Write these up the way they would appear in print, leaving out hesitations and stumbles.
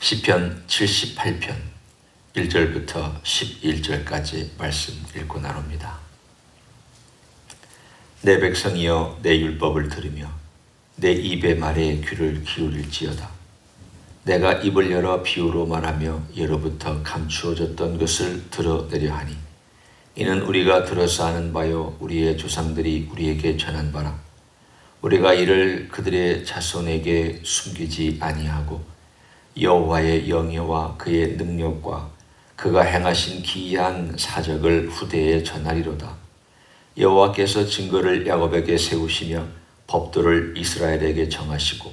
시편 78편 1절부터 11절까지 말씀 읽고 나눕니다. 내 백성이여 내 율법을 들으며 내 입의 말에 귀를 기울일지어다. 내가 입을 열어 비유로 말하며 예로부터 감추어졌던 것을 드러내려 하니 이는 우리가 들어서 아는 바요 우리의 조상들이 우리에게 전한 바라. 우리가 이를 그들의 자손에게 숨기지 아니하고 여호와의 영예와 그의 능력과 그가 행하신 기이한 사적을 후대에 전하리로다. 여호와께서 증거를 야곱에게 세우시며 법도를 이스라엘에게 정하시고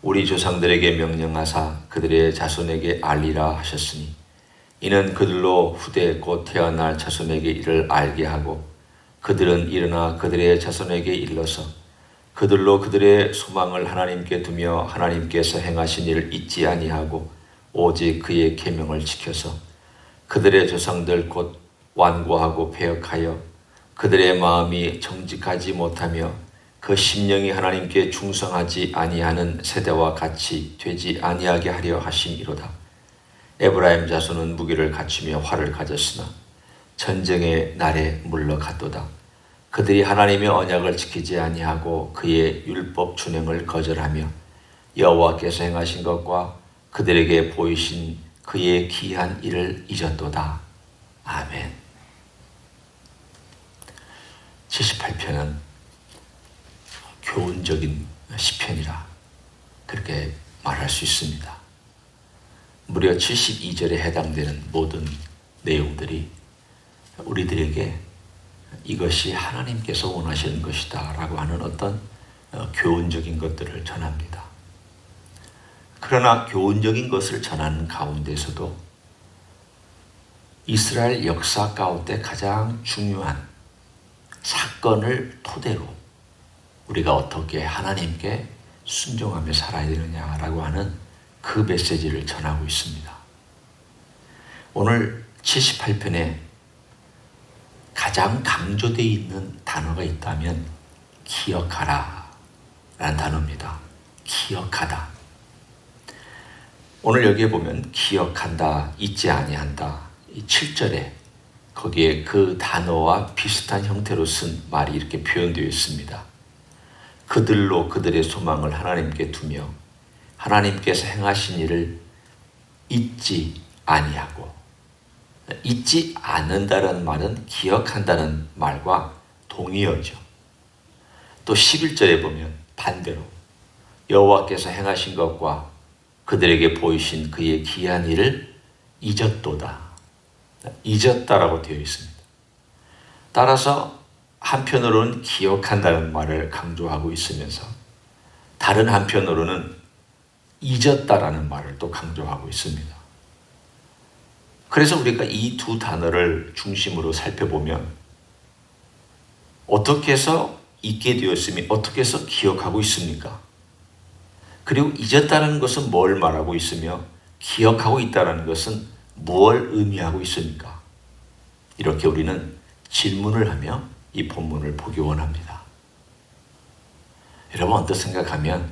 우리 조상들에게 명령하사 그들의 자손에게 알리라 하셨으니 이는 그들로 후대 곧 태어날 자손에게 이를 알게 하고 그들은 일어나 그들의 자손에게 일러서 그들로 그들의 소망을 하나님께 두며 하나님께서 행하신 일을 잊지 아니하고 오직 그의 계명을 지켜서 그들의 조상들 곧 완고하고 패역하여 그들의 마음이 정직하지 못하며 그 심령이 하나님께 충성하지 아니하는 세대와 같이 되지 아니하게 하려 하심이로다. 에브라임 자손은 무기를 갖추며 활을 가졌으나 전쟁의 날에 물러갔도다. 그들이 하나님의 언약을 지키지 아니하고 그의 율법 준행을 거절하며 여호와께서 행하신 것과 그들에게 보이신 그의 기이한 일을 잊었도다. 아멘. 78편은 교훈적인 시편이라 그렇게 말할 수 있습니다. 무려 72절에 해당되는 모든 내용들이 우리들에게 이것이 하나님께서 원하시는 것이다 라고 하는 어떤 교훈적인 것들을 전합니다. 그러나 교훈적인 것을 전하는 가운데서도 이스라엘 역사 가운데 가장 중요한 사건을 토대로 우리가 어떻게 하나님께 순종하며 살아야 되느냐라고 하는 그 메시지를 전하고 있습니다. 오늘 78편에 가장 강조되어 있는 단어가 있다면 기억하라 라는 단어입니다. 기억하다. 오늘 여기에 보면 기억한다, 잊지 아니한다. 이 7절에 거기에 그 단어와 비슷한 형태로 쓴 말이 이렇게 표현되어 있습니다. 그들로 그들의 소망을 하나님께 두며 하나님께서 행하신 일을 잊지 아니하고, 잊지 않는다는 말은 기억한다는 말과 동의어죠. 또 11절에 보면 반대로 여호와께서 행하신 것과 그들에게 보이신 그의 기이한 일을 잊었도다. 잊었다라고 되어 있습니다. 따라서 한편으로는 기억한다는 말을 강조하고 있으면서 다른 한편으로는 잊었다라는 말을 또 강조하고 있습니다. 그래서 우리가 이 두 단어를 중심으로 살펴보면 어떻게 해서 잊게 되었으며 어떻게 해서 기억하고 있습니까? 그리고 잊었다는 것은 뭘 말하고 있으며 기억하고 있다는 것은 무엇을 의미하고 있습니까? 이렇게 우리는 질문을 하며 이 본문을 보기 원합니다. 여러분 어떻게 생각하면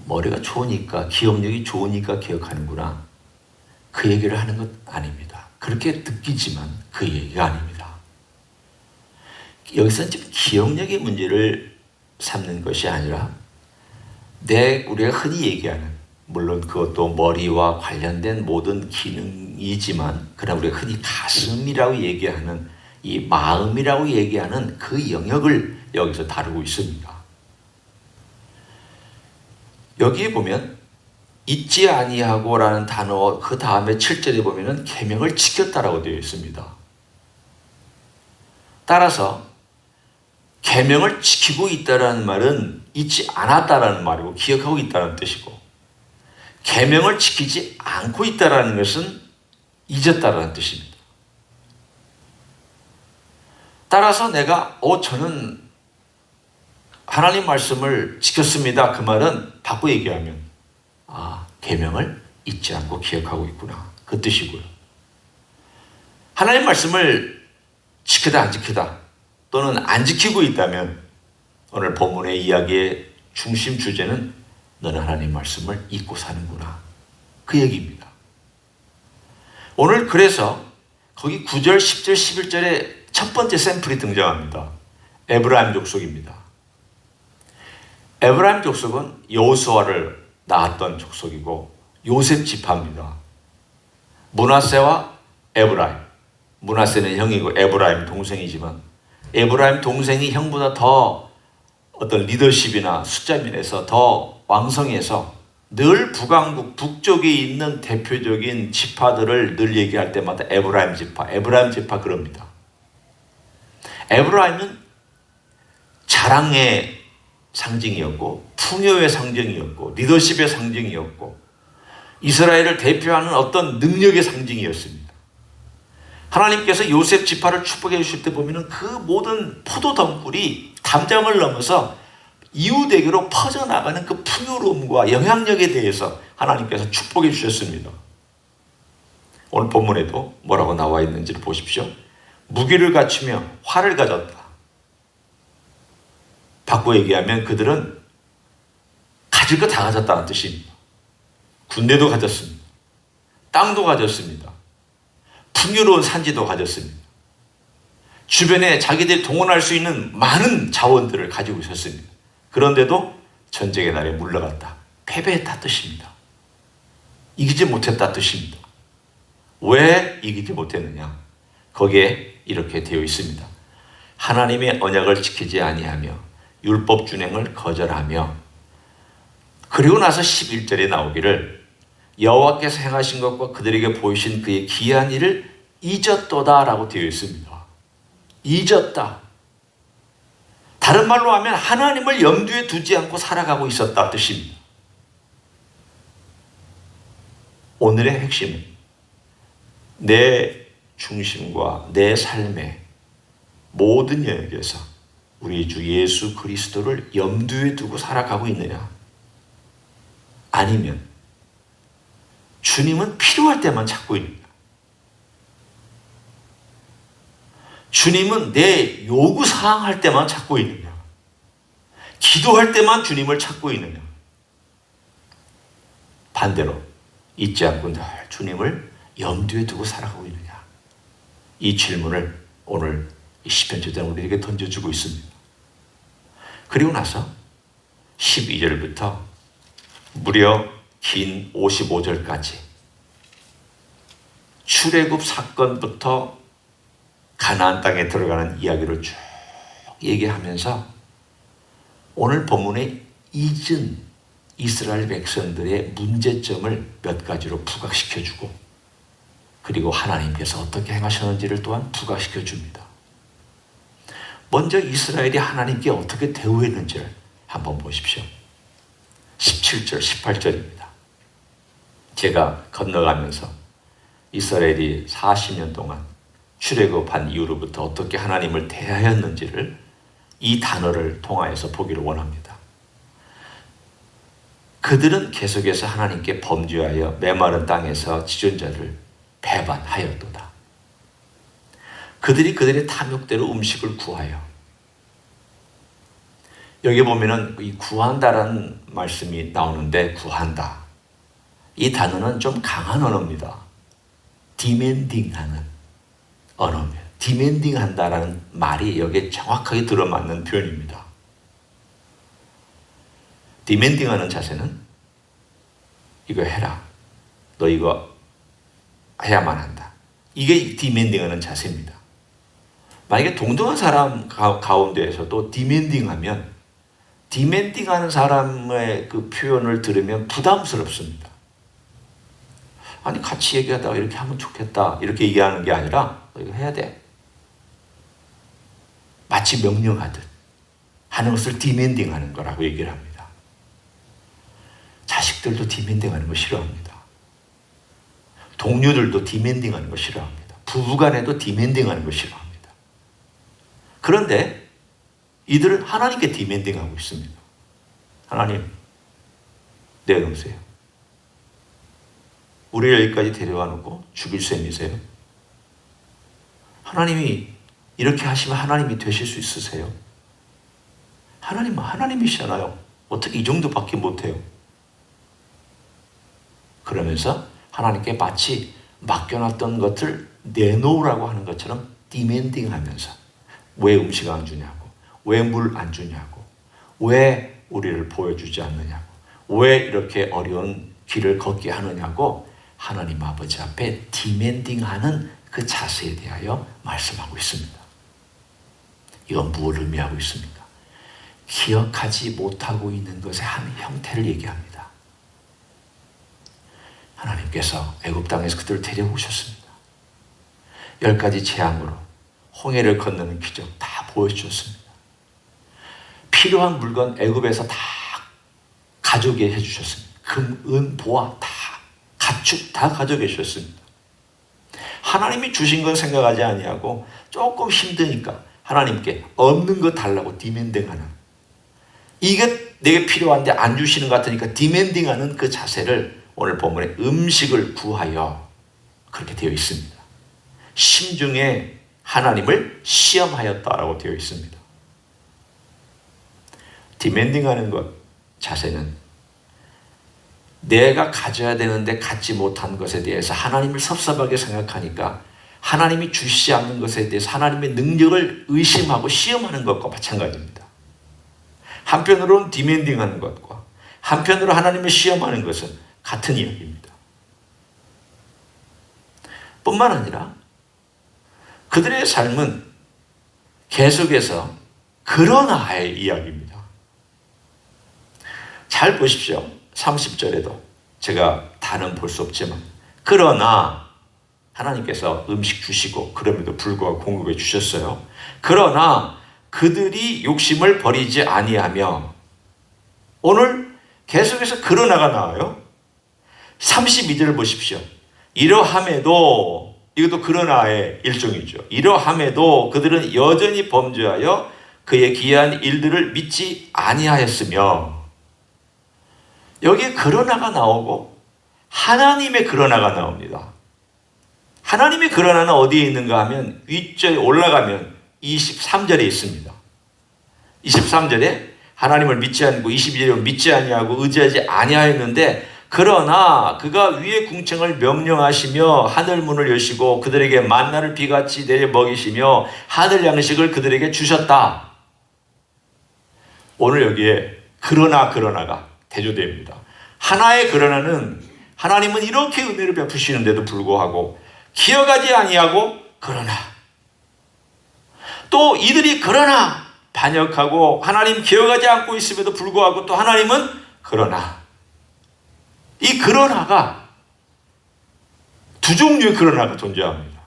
머리가 좋으니까 기억력이 좋으니까 기억하는구나. 그 얘기를 하는 것 아닙니다. 그렇게 느끼지만 그 얘기가 아닙니다. 여기서는 지금 기억력의 문제를 삼는 것이 아니라 우리가 흔히 얘기하는, 물론 그것도 머리와 관련된 모든 기능이지만 그러나 우리가 흔히 가슴이라고 얘기하는 이 마음이라고 얘기하는 그 영역을 여기서 다루고 있습니다. 여기에 보면 잊지 아니하고 라는 단어 그 다음에 7절에 보면은 계명을 지켰다라고 되어 있습니다. 따라서 계명을 지키고 있다라는 말은 잊지 않았다라는 말이고 기억하고 있다는 뜻이고, 계명을 지키지 않고 있다라는 것은 잊었다라는 뜻입니다. 따라서 내가 저는 하나님 말씀을 지켰습니다. 그 말은 바꿔 얘기하면 계명을 잊지 않고 기억하고 있구나. 그 뜻이고요. 하나님 말씀을 지키다 안 지키다 또는 안 지키고 있다면 오늘 본문의 이야기의 중심 주제는 너는 하나님 말씀을 잊고 사는구나. 그 얘기입니다. 오늘 그래서 거기 9절, 10절, 11절에 첫 번째 샘플이 등장합니다. 에브라임 족속입니다. 에브라임 족속은 여호수아를 낳았던 족속이고 요셉 지파입니다. 므낫세와 에브라임. 므낫세는 형이고 에브라임 동생이지만 에브라임 동생이 형보다 더 어떤 리더십이나 숫자 면에서 더 왕성해서 늘 북왕국 북쪽에 있는 대표적인 지파들을 늘 얘기할 때마다 에브라임 지파 그럽니다. 에브라임은 자랑의 상징이었고 풍요의 상징이었고 리더십의 상징이었고 이스라엘을 대표하는 어떤 능력의 상징이었습니다. 하나님께서 요셉 지파를 축복해 주실 때 보면 그 모든 포도 덩굴이 담장을 넘어서 이웃에게로 퍼져나가는 그 풍요로움과 영향력에 대해서 하나님께서 축복해 주셨습니다. 오늘 본문에도 뭐라고 나와 있는지를 보십시오. 무기를 갖추며 활을 가졌다. 바꿔 얘기하면 그들은 가질 거 다 가졌다는 뜻입니다. 군대도 가졌습니다. 땅도 가졌습니다. 풍요로운 산지도 가졌습니다. 주변에 자기들이 동원할 수 있는 많은 자원들을 가지고 있었습니다. 그런데도 전쟁의 날에 물러갔다. 패배했다 뜻입니다. 이기지 못했다 뜻입니다. 왜 이기지 못했느냐? 거기에 이렇게 되어 있습니다. 하나님의 언약을 지키지 아니하며 율법 준행을 거절하며 그리고 나서 11절에 나오기를 여호와께서 행하신 것과 그들에게 보이신 그의 기이한 일을 잊었도다 라고 되어 있습니다. 잊었다. 다른 말로 하면 하나님을 염두에 두지 않고 살아가고 있었다 뜻입니다. 오늘의 핵심은 내 중심과 내 삶의 모든 영역에서 우리 주 예수 그리스도를 염두에 두고 살아가고 있느냐? 아니면 주님은 필요할 때만 찾고 있느냐? 주님은 내 요구사항 할 때만 찾고 있느냐? 기도할 때만 주님을 찾고 있느냐? 반대로 잊지 않고 늘 주님을 염두에 두고 살아가고 있느냐? 이 질문을 오늘 시편 저자는 우리에게 던져주고 있습니다. 그리고 나서 12절부터 무려 긴 55절까지 출애굽 사건부터 가나안 땅에 들어가는 이야기를 쭉 얘기하면서 오늘 본문에 잊은 이스라엘 백성들의 문제점을 몇 가지로 부각시켜주고 그리고 하나님께서 어떻게 행하셨는지를 또한 부각시켜 줍니다. 먼저 이스라엘이 하나님께 어떻게 대우했는지를 한번 보십시오. 17절, 18절입니다. 제가 건너가면서 이스라엘이 40년 동안 출애굽한 이후로부터 어떻게 하나님을 대하였는지를 이 단어를 통하여서 보기를 원합니다. 그들은 계속해서 하나님께 범죄하여 메마른 땅에서 지존자를 배반하였도다. 그들이 그들의 탐욕대로 음식을 구하여 여기 보면은 이 구한다라는 말씀이 나오는데 구한다. 이 단어는 좀 강한 언어입니다. 디맨딩하는 언어입니다. 디맨딩한다라는 말이 여기에 정확하게 들어맞는 표현입니다. 디맨딩하는 자세는 이거 해라. 너 이거 해야만 한다. 이게 디맨딩하는 자세입니다. 만약에 동등한 사람 가운데에서도 디맨딩하면 디맨딩하는 사람의 그 표현을 들으면 부담스럽습니다. 아니 같이 얘기하다가 이렇게 하면 좋겠다 이렇게 얘기하는 게 아니라 너 이거 해야 돼. 마치 명령하듯 하는 것을 디맨딩하는 거라고 얘기를 합니다. 자식들도 디맨딩하는 거 싫어합니다. 동료들도 디맨딩하는 거 싫어합니다. 부부간에도 디맨딩하는 거 싫어합니다. 그런데 이들은 하나님께 디맨딩하고 있습니다. 하나님, 내놓으세요. 우리를 여기까지 데려와 놓고 죽일 셈이세요? 하나님이 이렇게 하시면 하나님이 되실 수 있으세요? 하나님은 하나님이시잖아요. 어떻게 이 정도밖에 못해요? 그러면서 하나님께 마치 맡겨놨던 것을 내놓으라고 하는 것처럼 디맨딩하면서 왜 음식 안 주냐고, 왜 물 안 주냐고, 왜 우리를 보여주지 않느냐고, 왜 이렇게 어려운 길을 걷게 하느냐고 하나님 아버지 앞에 디맨딩하는 그 자세에 대하여 말씀하고 있습니다. 이건 무엇을 의미하고 있습니까? 기억하지 못하고 있는 것의 한 형태를 얘기합니다. 하나님께서 애굽 땅에서 그들을 데려오셨습니다. 10가지 재앙으로 홍해를 건너는 기적 다 보여주셨습니다. 필요한 물건 애굽에서 다 가져오게 해주셨습니다. 금, 은, 보화 다 가축 다 가져오게 해주셨습니다. 하나님이 주신 건 생각하지 아니하고 조금 힘드니까 하나님께 없는 거 달라고 디맨딩하는, 이게 내게 필요한데 안 주시는 것 같으니까 디맨딩하는 그 자세를 오늘 본문에 음식을 구하여 그렇게 되어 있습니다. 심중에 하나님을 시험하였다라고 되어 있습니다. 디맨딩하는 것 자세는 내가 가져야 되는데 갖지 못한 것에 대해서 하나님을 섭섭하게 생각하니까 하나님이 주시지 않는 것에 대해서 하나님의 능력을 의심하고 시험하는 것과 마찬가지입니다. 한편으로는 디맨딩하는 것과 한편으로 하나님을 시험하는 것은 같은 이야기입니다. 뿐만 아니라 그들의 삶은 계속해서 그러나의 이야기입니다. 잘 보십시오. 30절에도 제가 다는 볼 수 없지만 그러나 하나님께서 음식 주시고 그럼에도 불구하고 공급해 주셨어요. 그러나 그들이 욕심을 버리지 아니하며, 오늘 계속해서 그러나가 나와요. 32절을 보십시오. 이러함에도, 이것도 그러나의 일종이죠. 이러함에도 그들은 여전히 범죄하여 그의 기이한 일들을 믿지 아니하였으며, 여기에 그러나가 나오고 하나님의 그러나가 나옵니다. 하나님의 그러나는 어디에 있는가 하면 윗절에 올라가면 23절에 있습니다. 23절에 하나님을 믿지 않고 22절에 믿지 아니하고 의지하지 아니하였는데, 그러나 그가 위의 궁창을 명령하시며 하늘 문을 여시고 그들에게 만나를 비같이 내려 먹이시며 하늘 양식을 그들에게 주셨다. 오늘 여기에 그러나가 대조됩니다. 하나의 그러나는 하나님은 이렇게 은혜를 베푸시는데도 불구하고 기억하지 아니하고 그러나, 또 이들이 그러나 반역하고 하나님 기억하지 않고 있음에도 불구하고 또 하나님은 그러나, 이 그러나가 두 종류의 그러나가 존재합니다.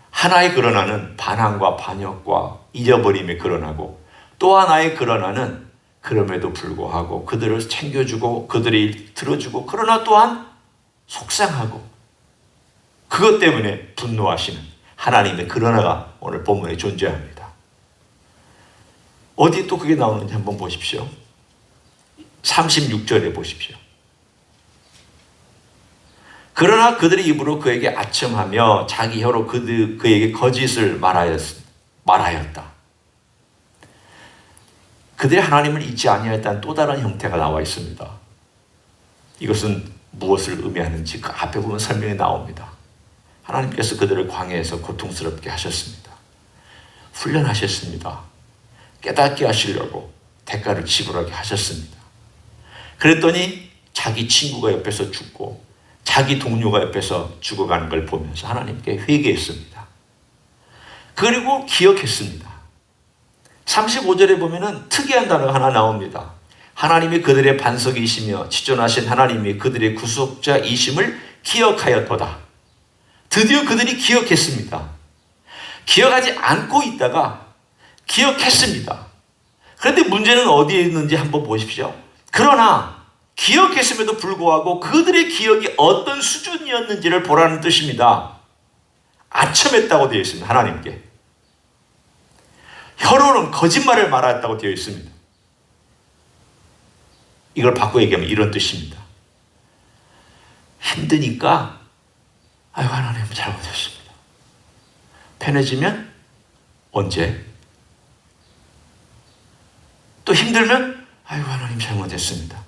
하나의 그러나는 반항과 반역과 잊어버림의 그러나고, 또 하나의 그러나는 그럼에도 불구하고 그들을 챙겨주고 그들이 들어주고, 그러나 또한 속상하고 그것 때문에 분노하시는 하나님의 그러나가 오늘 본문에 존재합니다. 어디 또 그게 나오는지 한번 보십시오. 36절에 보십시오. 그러나 그들의 입으로 그에게 아첨하며 자기 혀로 그에게 거짓을 말하였다. 그들이 하나님을 잊지 아니하였다는 또 다른 형태가 나와 있습니다. 이것은 무엇을 의미하는지 그 앞에 보면 설명이 나옵니다. 하나님께서 그들을 광야에서 고통스럽게 하셨습니다. 훈련하셨습니다. 깨닫게 하시려고 대가를 지불하게 하셨습니다. 그랬더니 자기 친구가 옆에서 죽고 자기 동료가 옆에서 죽어가는 걸 보면서 하나님께 회개했습니다. 그리고 기억했습니다. 35절에 보면은 특이한 단어가 하나 나옵니다. 하나님이 그들의 반석이시며 지존하신 하나님이 그들의 구속자이심을 기억하였도다. 드디어 그들이 기억했습니다. 기억하지 않고 있다가 기억했습니다. 그런데 문제는 어디에 있는지 한번 보십시오. 그러나 기억했음에도 불구하고 그들의 기억이 어떤 수준이었는지를 보라는 뜻입니다. 아첨했다고 되어 있습니다. 하나님께. 혀로는 거짓말을 말하였다고 되어 있습니다. 이걸 바꿔 얘기하면 이런 뜻입니다. 힘드니까 아유 하나님 잘못했습니다. 편해지면 언제? 또 힘들면 아유 하나님 잘못했습니다.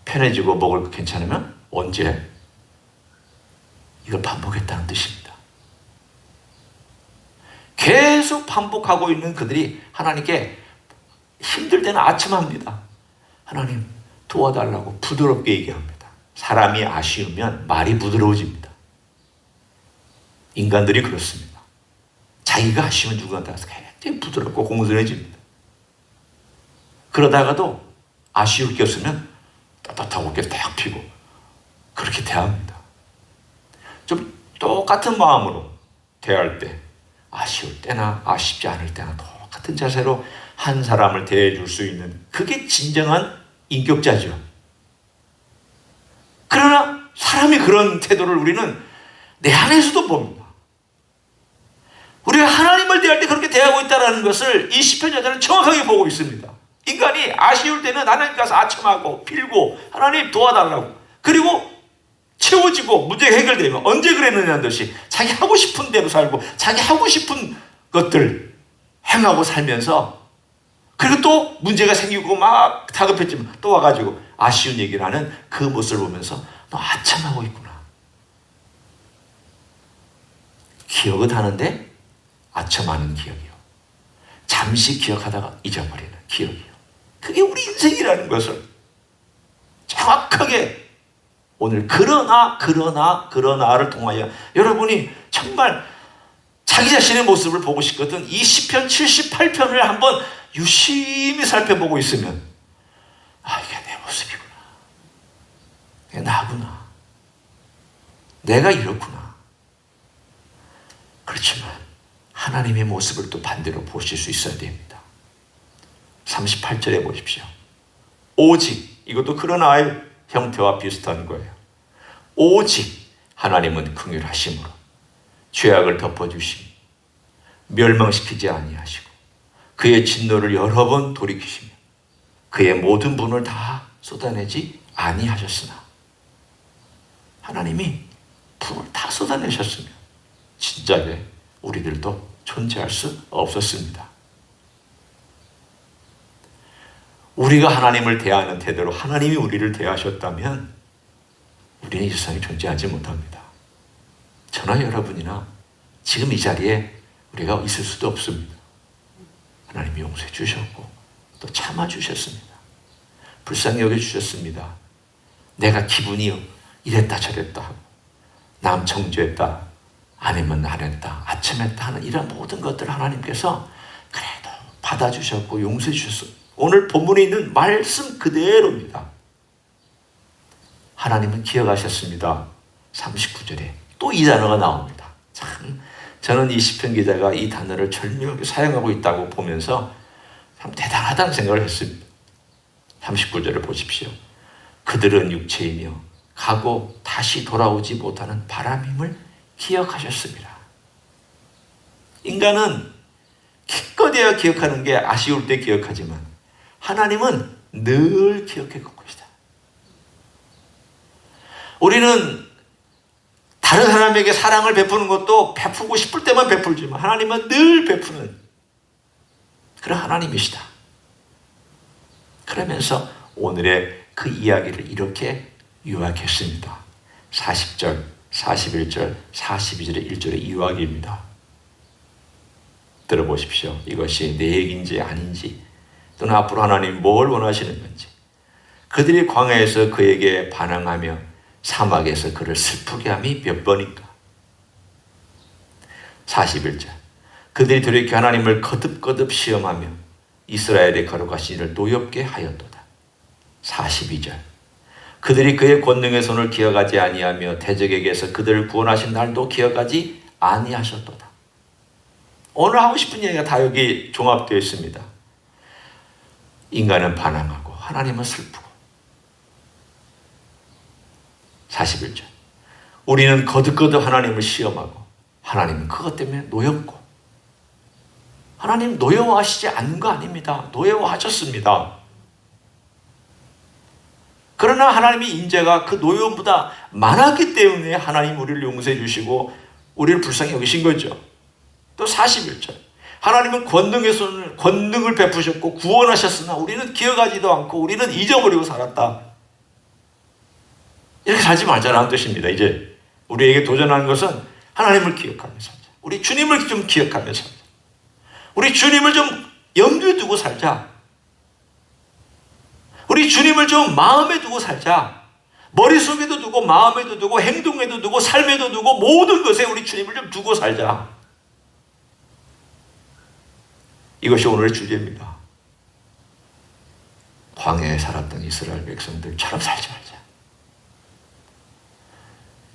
편해지고 먹을 거 괜찮으면 언제? 이걸 반복했다는 뜻입니다. 계속 반복하고 있는 그들이 하나님께 힘들 때는 아첨합니다. 하나님 도와달라고 부드럽게 얘기합니다. 사람이 아쉬우면 말이 부드러워집니다. 인간들이 그렇습니다. 자기가 아쉬우면 누구한테 굉장히 부드럽고 공손해집니다. 그러다가도 아쉬울 게 없으면 떳떳하고 어깨 딱 펴고 그렇게 대합니다. 좀 똑같은 마음으로 대할 때 아쉬울 때나 아쉽지 않을 때나 똑같은 자세로 한 사람을 대해줄 수 있는 그게 진정한 인격자죠. 그러나 사람이 그런 태도를 우리는 내 안에서도 봅니다. 우리가 하나님을 대할 때 그렇게 대하고 있다는 것을 이 시편 저자는 정확하게 보고 있습니다. 인간이 아쉬울 때는 하나님 가서 아첨하고 빌고 하나님 도와달라고, 그리고 채워지고 문제가 해결되면 언제 그랬느냐는 듯이 자기 하고 싶은 대로 살고 자기 하고 싶은 것들 행하고 살면서, 그리고 또 문제가 생기고 막 다급해지면 또 와가지고 아쉬운 얘기를 하는 그 모습을 보면서 너 아첨하고 있구나. 기억은 하는데 아첨하는 기억이요. 잠시 기억하다가 잊어버리는 기억이요. 그게 우리 인생이라는 것을 정확하게 오늘 그러나를 통하여 여러분이 정말 자기 자신의 모습을 보고 싶거든 이 시편 78편을 한번 유심히 살펴보고 있으면 이게 내 모습이구나. 이게 나구나. 내가 이렇구나. 그렇지만 하나님의 모습을 또 반대로 보실 수 있어야 됩니다. 38절에 보십시오. 오직, 이것도 그러나의 형태와 비슷한 거예요. 오직 하나님은 긍휼하심으로 죄악을 덮어주시니 멸망시키지 아니하시고 그의 진노를 여러 번 돌이키시며 그의 모든 분을 다 쏟아내지 아니하셨으나, 하나님이 분을 다 쏟아내셨으면 진작에 우리들도 존재할 수 없었습니다. 우리가 하나님을 대하는 태도로 하나님이 우리를 대하셨다면 우리는 이 세상에 존재하지 못합니다. 저나 여러분이나 지금 이 자리에 우리가 있을 수도 없습니다. 하나님이 용서해 주셨고 또 참아 주셨습니다. 불쌍히 여겨 주셨습니다. 내가 기분이 이랬다 저랬다 하고 남 정죄했다 아니면 안 했다 아첨했다 하는 이런 모든 것들을 하나님께서 그래도 받아주셨고 용서해 주셨어요. 오늘 본문에 있는 말씀 그대로입니다. 하나님은 기억하셨습니다. 39절에 또 이 단어가 나옵니다. 참 저는 이 시편 기자가 이 단어를 절묘하게 사용하고 있다고 보면서 참 대단하다는 생각을 했습니다. 39절을 보십시오. 그들은 육체이며 가고 다시 돌아오지 못하는 바람임을 기억하셨습니다. 인간은 기껏해야 기억하는 게 아쉬울 때 기억하지만 하나님은 늘 기억해 갖고 계시다. 우리는 다른 사람에게 사랑을 베푸는 것도 베푸고 싶을 때만 베풀지만 하나님은 늘 베푸는 그런 하나님이시다. 그러면서 오늘의 그 이야기를 이렇게 요약했습니다. 40절, 41절, 42절의 1절의 요약입니다. 들어보십시오. 이것이 내 얘기인지 아닌지 또는 앞으로 하나님 뭘 원하시는 건지. 그들이 광야에서 그에게 반항하며 사막에서 그를 슬프게 함이 몇 번인가. 41절. 그들이 돌이켜 하나님을 거듭거듭 시험하며 이스라엘의 거룩하신 이를 노엽게 하였도다. 42절. 그들이 그의 권능의 손을 기억하지 아니하며 대적에게서 그들을 구원하신 날도 기억하지 아니하셨도다. 오늘 하고 싶은 얘기가 다 여기 종합되어 있습니다. 인간은 반항하고 하나님은 슬프고. 41절. 우리는 거듭거듭 하나님을 시험하고 하나님은 그것 때문에 노엽고. 하나님 노여워하시지 않는 거 아닙니다. 노여워하셨습니다. 그러나 하나님의 인자가 그 노여움보다 많았기 때문에 하나님 우리를 용서해 주시고 우리를 불쌍히 여기신 거죠. 또 41절. 하나님은 권능을 베푸셨고 구원하셨으나 우리는 기억하지도 않고 우리는 잊어버리고 살았다. 이렇게 살지 말자라는 뜻입니다. 이제 우리에게 도전하는 것은 하나님을 기억하며 살자. 우리 주님을 좀 기억하며 살자. 우리 주님을 좀 염두에 두고 살자. 우리 주님을 좀 마음에 두고 살자. 머릿속에도 두고 마음에도 두고 행동에도 두고 삶에도 두고 모든 것에 우리 주님을 좀 두고 살자. 이것이 오늘의 주제입니다. 광야에 살았던 이스라엘 백성들처럼 살지 말자.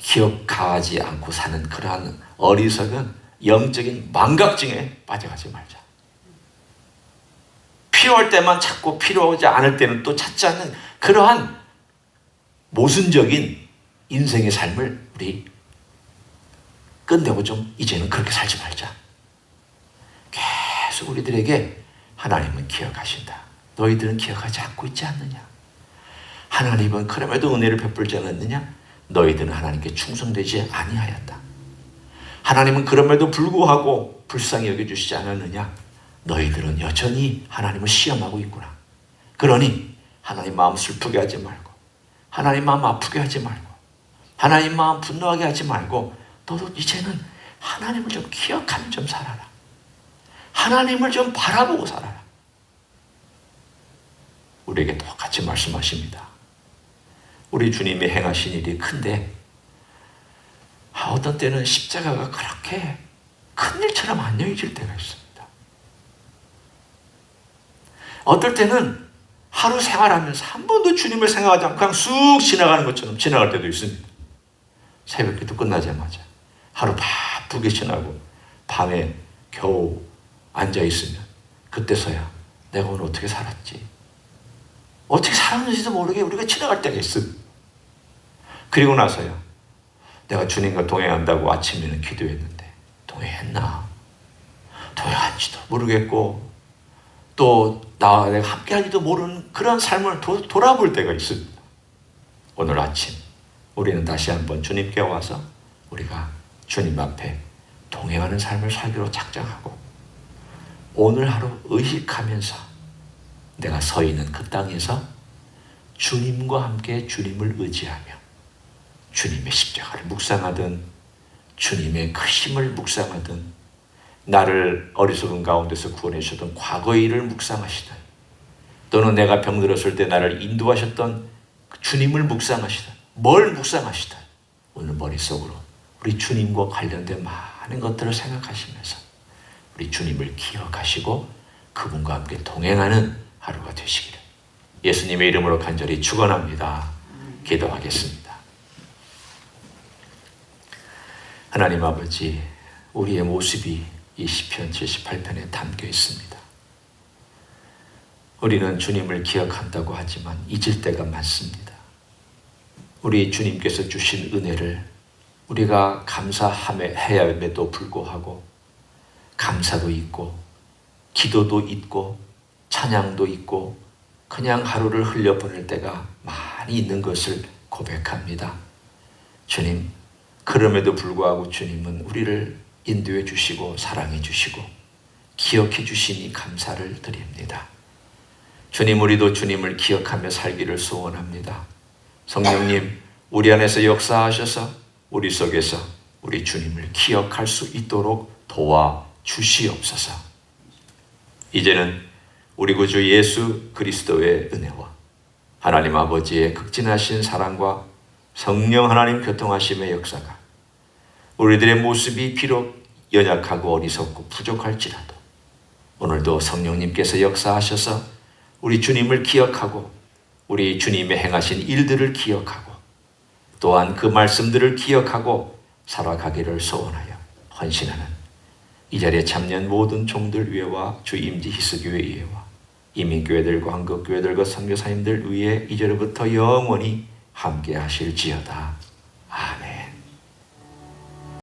기억하지 않고 사는 그러한 어리석은 영적인 망각증에 빠져가지 말자. 필요할 때만 찾고 필요하지 않을 때는 또 찾지 않는 그러한 모순적인 인생의 삶을 우리 끝내고 좀 이제는 그렇게 살지 말자. 계속 우리들에게 하나님은 기억하신다. 너희들은 기억하지 않고 있지 않느냐? 하나님은 그럼에도 은혜를 베풀지 않았느냐? 너희들은 하나님께 충성되지 아니하였다. 하나님은 그럼에도 불구하고 불쌍히 여겨주시지 않았느냐? 너희들은 여전히 하나님을 시험하고 있구나. 그러니 하나님 마음 슬프게 하지 말고, 하나님 마음 아프게 하지 말고, 하나님 마음 분노하게 하지 말고, 너도 이제는 하나님을 좀 기억하며 좀 살아라. 하나님을 좀 바라보고 살아라. 우리에게 똑같이 말씀하십니다. 우리 주님이 행하신 일이 큰데 어떤 때는 십자가가 그렇게 큰 일처럼 안 여겨질 때가 있습니다. 어떨 때는 하루 생활하면서 한 번도 주님을 생각하지 않고 그냥 쑥 지나가는 것처럼 지나갈 때도 있습니다. 새벽기도 끝나자마자 하루 바쁘게 지나고 밤에 겨우 앉아있으면 그때서야 내가 오늘 어떻게 살았지? 어떻게 살았는지도 모르게 우리가 지나갈 때가 있어. 그리고 나서야 내가 주님과 동행한다고 아침에는 기도했는데 동행했나? 동행한지도 모르겠고 또 내가 함께하지도 모르는 그런 삶을 돌아볼 때가 있습니다. 오늘 아침 우리는 다시 한번 주님께 와서 우리가 주님 앞에 동행하는 삶을 살기로 작정하고 오늘 하루 의식하면서 내가 서 있는 그 땅에서 주님과 함께 주님을 의지하며 주님의 십자가를 묵상하든 주님의 크심을 묵상하든 나를 어리석은 가운데서 구원해 주셨던 과거의 일을 묵상하시든 또는 내가 병들었을 때 나를 인도하셨던 주님을 묵상하시든 뭘 묵상하시든 오늘 머릿속으로 우리 주님과 관련된 많은 것들을 생각하시면서 우리 주님을 기억하시고 그분과 함께 동행하는 하루가 되시기를 예수님의 이름으로 간절히 축원합니다. 기도하겠습니다. 하나님 아버지, 우리의 모습이 이 시편 78편에 담겨 있습니다. 우리는 주님을 기억한다고 하지만 잊을 때가 많습니다. 우리 주님께서 주신 은혜를 우리가 감사해야함에도 불구하고 감사도 있고 기도도 있고 찬양도 있고 그냥 하루를 흘려보낼 때가 많이 있는 것을 고백합니다. 주님, 그럼에도 불구하고 주님은 우리를 인도해 주시고 사랑해 주시고 기억해 주시니 감사를 드립니다. 주님, 우리도 주님을 기억하며 살기를 소원합니다. 성령님, 우리 안에서 역사하셔서 우리 속에서 우리 주님을 기억할 수 있도록 도와주시옵소서. 이제는 우리 구주 예수 그리스도의 은혜와 하나님 아버지의 극진하신 사랑과 성령 하나님 교통하심의 역사가 우리들의 모습이 비록 연약하고 어리석고 부족할지라도 오늘도 성령님께서 역사하셔서 우리 주님을 기억하고 우리 주님의 행하신 일들을 기억하고 또한 그 말씀들을 기억하고 살아가기를 소원하여 헌신하는 이 자리에 참여한 모든 종들 위에와 주 임지 히스교회 위에와 이민교회들과 한국교회들과 선교사님들 위에 이제로부터 영원히 함께 하실지어다.